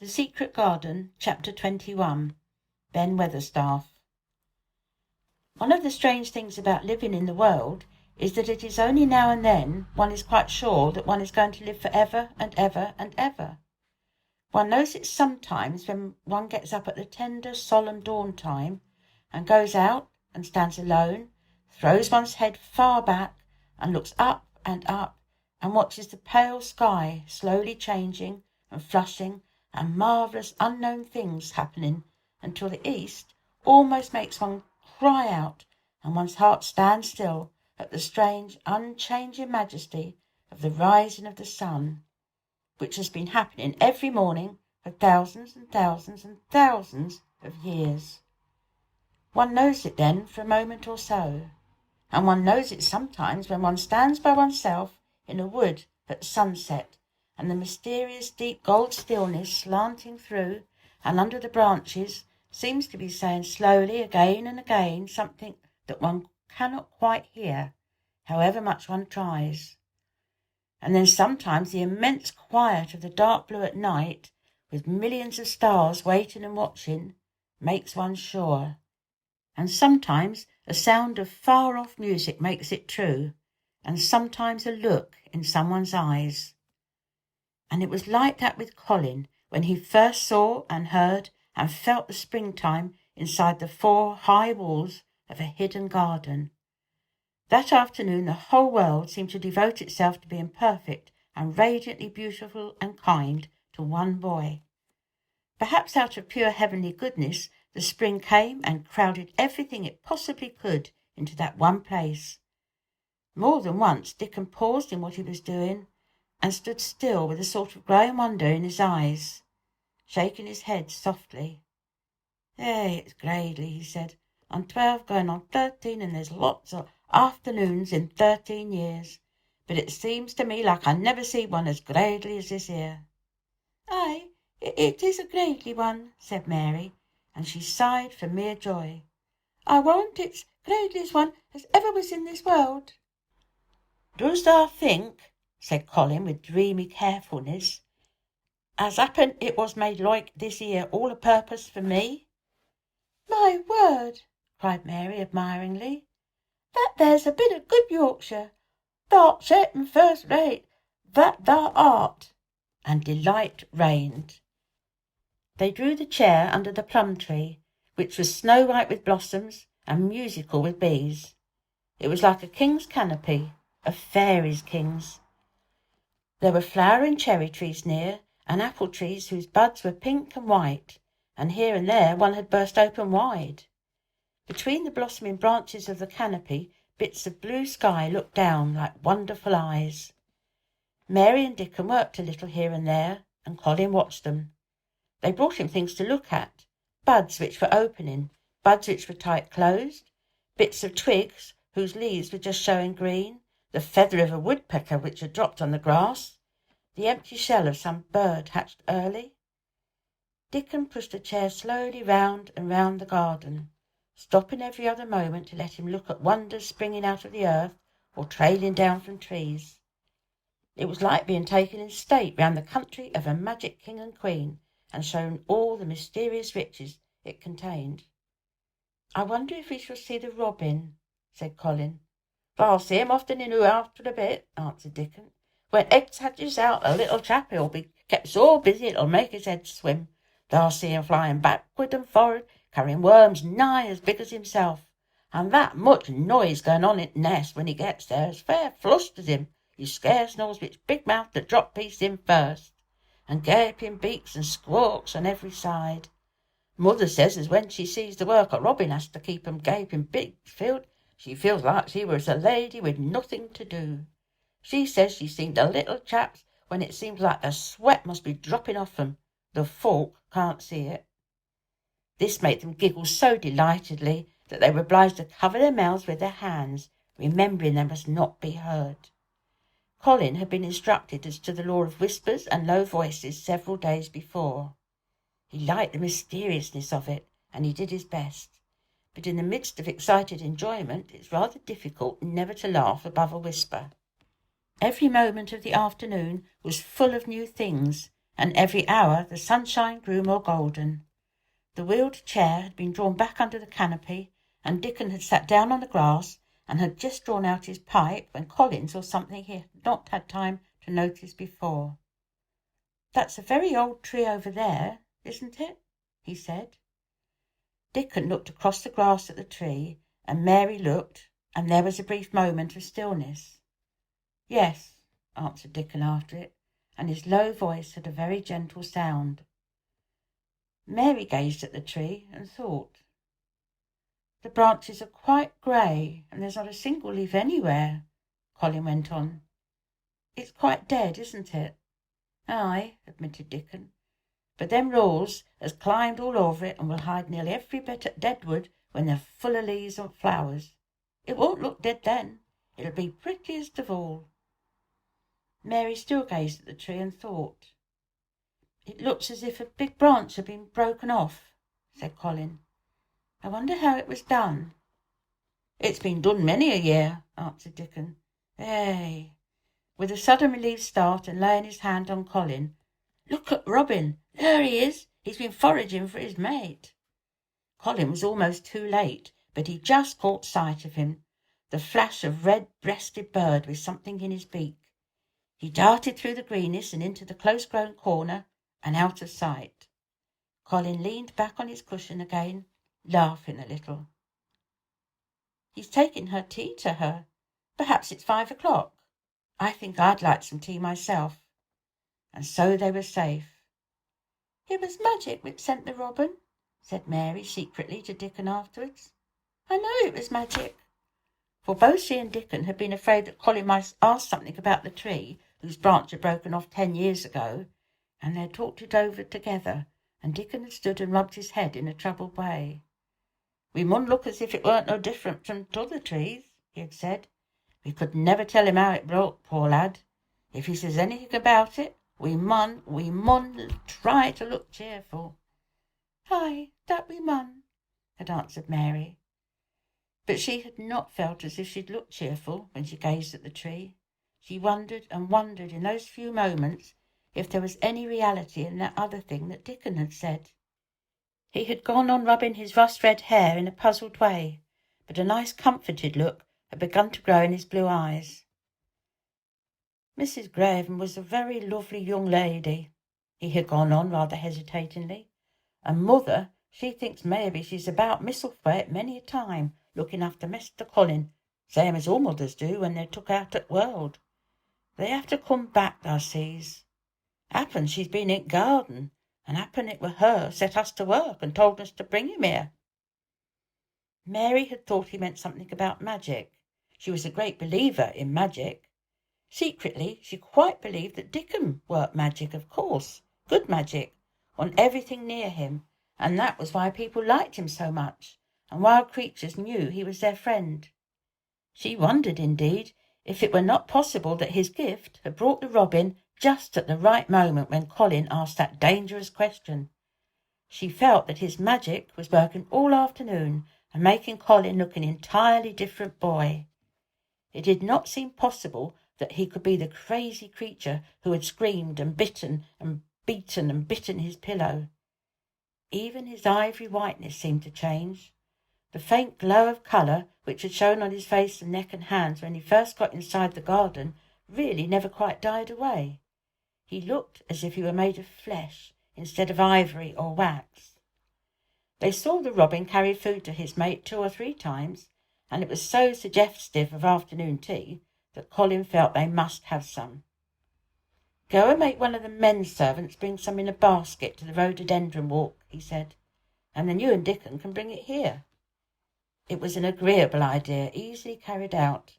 The Secret Garden, Chapter 21. Ben Weatherstaff. One of the strange things about living in the world is that it is only now and then one is quite sure that one is going to live for ever and ever and ever. One knows it sometimes when one gets up at the tender, solemn dawn time and goes out and stands alone, throws one's head far back and looks up and watches the pale sky slowly changing and flushing and marvellous unknown things happening until the east almost makes one cry out and one's heart stand still at the strange, unchanging majesty of the rising of the sun, which has been happening every morning for thousands and thousands and thousands of years. One knows it then for a moment or so, and one knows it sometimes when one stands by oneself in a wood at sunset, and the mysterious deep gold stillness slanting through and under the branches seems to be saying slowly again and again something that one cannot quite hear, however much one tries. And then sometimes the immense quiet of the dark blue at night, with millions of stars waiting and watching, makes one sure. And sometimes a sound of far-off music makes it true, and sometimes a look in someone's eyes. And it was like that with Colin when he first saw and heard and felt the springtime inside the 4 high walls of a hidden garden. That afternoon the whole world seemed to devote itself to being perfect and radiantly beautiful and kind to one boy. Perhaps out of pure heavenly goodness the spring came and crowded everything it possibly could into that one place. More than once Dickon paused in what he was doing and stood still with a sort of growing wonder in his eyes, shaking his head softly. It's Gradely, he said. I'm 12 going on 13 and there's lots of afternoons in 13 years, but it seems to me like I never see one as Gradely as this here. Aye, it is a Gradely one, said Mary, and she sighed for mere joy. I warrant it's Gradely's one as ever was in this world. Does thou think, said Colin with dreamy carefulness, as happen it was made like this here all a purpose for me? My word, cried Mary admiringly, that there's a bit of good Yorkshire. Thou'rt certain first rate, that thou art. And delight reigned. They drew the chair under the plum tree, which was snow-white with blossoms and musical with bees. It was like a king's canopy, a fairy's king's. There were flowering cherry trees near, and apple trees whose buds were pink and white, and here and there one had burst open wide. Between the blossoming branches of the canopy bits of blue sky looked down like wonderful eyes. Mary and Dickon worked a little here and there, and Colin watched them. They brought him things to look at, buds which were opening, buds which were tight closed, bits of twigs whose leaves were just showing green, the feather of a woodpecker which had dropped on the grass, the empty shell of some bird hatched early. Dickon pushed the chair slowly round and round the garden, stopping every other moment to let him look at wonders springing out of the earth or trailing down from trees. It was like being taken in state round the country of a magic king and queen and shown all the mysterious riches it contained. I wonder if we shall see the robin, said Colin. I'll see him often enough after a bit, answered Dickon. When eggs hatches out, a little chap he'll be kept so busy it'll make his head swim. They'll see him flying backward and forward, carrying worms nigh as big as himself, and that much noise going on in the nest when he gets there as fair flusters him. He scarce knows which big mouth to drop piece in first, and gaping beaks and squawks on every side. Mother says as when she sees the work a robin has to keep 'em gaping big filled, she feels like she was a lady with nothing to do. She says she's seen the little chaps when it seems like the sweat must be dropping off them. The folk can't see it. This made them giggle so delightedly that they were obliged to cover their mouths with their hands, remembering they must not be heard. Colin had been instructed as to the law of whispers and low voices several days before. He liked the mysteriousness of it, and he did his best. But in the midst of excited enjoyment it's rather difficult never to laugh above a whisper. Every moment of the afternoon was full of new things, and every hour the sunshine grew more golden. The wheeled chair had been drawn back under the canopy, and Dickon had sat down on the grass and had just drawn out his pipe when Colin saw something he had not had time to notice before. "That's a very old tree over there, isn't it?" he said. Dickon looked across the grass at the tree, and Mary looked, and there was a brief moment of stillness. "Yes," answered Dickon after it, and his low voice had a very gentle sound. Mary gazed at the tree and thought. "The branches are quite grey, and there's not a single leaf anywhere," Colin went on. "It's quite dead, isn't it?" "Aye," admitted Dickon, "but them laws has climbed all over it and will hide nearly every bit of deadwood when they're full of leaves and flowers. It won't look dead then. It'll be prettiest of all." Mary still gazed at the tree and thought. "It looks as if a big branch had been broken off," said Colin. "I wonder how it was done." "It's been done many a year," answered Dickon. "Eh!" With a sudden relieved start, and laying his hand on Colin. "Look at Robin! There he is! He's been foraging for his mate." Colin was almost too late, but he just caught sight of him, the flash of red-breasted bird with something in his beak. He darted through the greenness and into the close-grown corner and out of sight. Colin leaned back on his cushion again, laughing a little. "He's taken her tea to her. Perhaps it's 5 o'clock. I think I'd like some tea myself." And so they were safe. "It was magic which sent the robin," said Mary secretly to Dickon afterwards. "I know it was magic." For both she and Dickon had been afraid that Colin might ask something about the tree whose branch had broken off 10 years ago, and they had talked it over together, and Dickon had stood and rubbed his head in a troubled way. "We mun look as if it weren't no different from t'other trees," he had said. "We could never tell him how it broke, poor lad. If he says anything about it, we mun try to look cheerful." "Aye, that we mun," had answered Mary. But she had not felt as if she'd looked cheerful when she gazed at the tree. She wondered and wondered in those few moments if there was any reality in that other thing that Dickon had said. He had gone on rubbing his rust-red hair in a puzzled way, but a nice comforted look had begun to grow in his blue eyes. "Mrs. Graven was a very lovely young lady," he had gone on rather hesitatingly, "and mother, she thinks maybe she's about Misselthwaite many a time, looking after Mr. Colin, same as all mothers do when they're took out at world. They have to come back, thou sees. Happen she's been in garden, and happen it were her set us to work and told us to bring him here." Mary had thought he meant something about magic. She was a great believer in magic. Secretly, she quite believed that Dickon worked magic, of course, good magic, on everything near him, and that was why people liked him so much, and wild creatures knew he was their friend. She wondered, indeed, if it were not possible that his gift had brought the robin just at the right moment when Colin asked that dangerous question. She felt that his magic was working all afternoon and making Colin look an entirely different boy. It did not seem possible that he could be the crazy creature who had screamed and bitten and beaten and bitten his pillow. Even his ivory whiteness seemed to change. The faint glow of colour which had shown on his face and neck and hands when he first got inside the garden really never quite died away. He looked as if he were made of flesh instead of ivory or wax. They saw the robin carry food to his mate 2 or 3 times, and it was so suggestive of afternoon tea that Colin felt they must have some. "Go and make one of the men servants bring some in a basket to the rhododendron walk," he said, "and then you and Dickon can bring it here." It was an agreeable idea, easily carried out,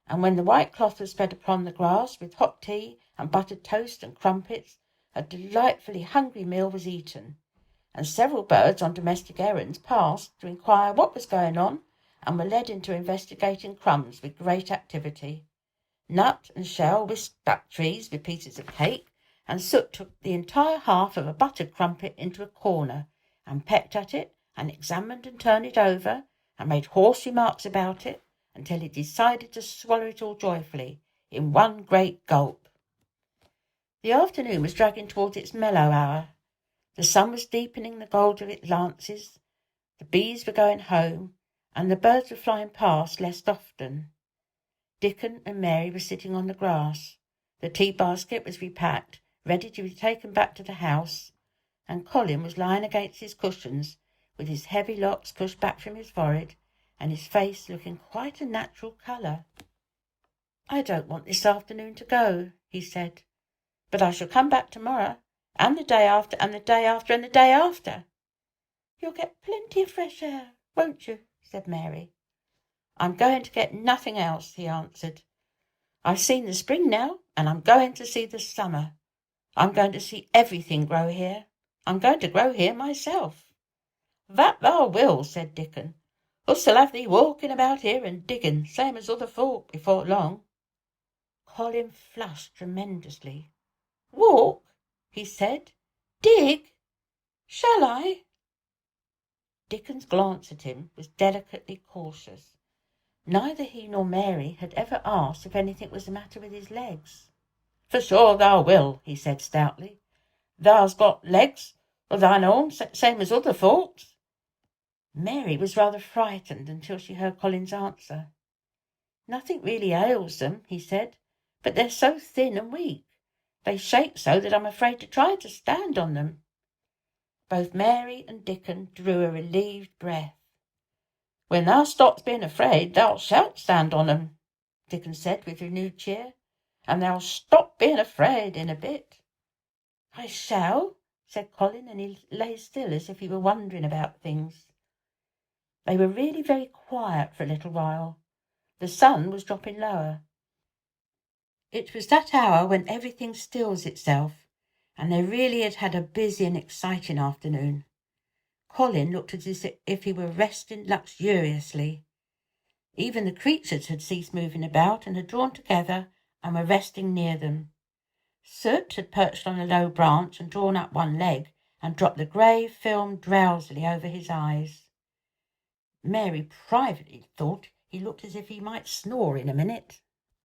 and when the white cloth was spread upon the grass with hot tea and buttered toast and crumpets, a delightfully hungry meal was eaten, and several birds on domestic errands passed to inquire what was going on, and were led into investigating crumbs with great activity. Nut and shell whisked back trees with pieces of cake, and Soot took the entire half of a buttered crumpet into a corner, and pecked at it, and examined and turned it over, and made hoarse remarks about it, until he decided to swallow it all joyfully, in one great gulp. The afternoon was dragging towards its mellow hour. The sun was deepening the gold of its lances, the bees were going home, and the birds were flying past less often. Dickon and Mary were sitting on the grass. The tea basket was repacked, ready to be taken back to the house, and Colin was lying against his cushions, with his heavy locks pushed back from his forehead, and his face looking quite a natural colour. "I don't want this afternoon to go," he said, "but I shall come back tomorrow, and the day after, and the day after, and the day after." "You'll get plenty of fresh air, won't you?" said Mary. "I'm going to get nothing else," he answered. "I've seen the spring now, and I'm going to see the summer. I'm going to see everything grow here. I'm going to grow here myself." "That thou will," said Dickon. "Us'll have thee walking about here and digging, same as other folk, before long." Colin flushed tremendously. "Walk?" he said. "Dig? Shall I?" Dickon's glance at him was delicately cautious. Neither he nor Mary had ever asked if anything was the matter with his legs. "For sure thou will," he said stoutly. "Thou's got legs of thine own, same as other folks." Mary was rather frightened until she heard Colin's answer. "Nothing really ails them," he said, "but they're so thin and weak. They shake so that I'm afraid to try to stand on them." Both Mary and Dickon drew a relieved breath. "When thou stops being afraid, thou shalt stand on 'em," Dickon said with renewed cheer, "and thou'll stop being afraid in a bit." "I shall," said Colin, and he lay still as if he were wondering about things. They were really very quiet for a little while. The sun was dropping lower. It was that hour when everything stills itself, and they really had had a busy and exciting afternoon. Colin looked as if he were resting luxuriously. Even the creatures had ceased moving about and had drawn together and were resting near them. Soot had perched on a low branch and drawn up one leg and dropped the grey film drowsily over his eyes. Mary privately thought he looked as if he might snore in a minute.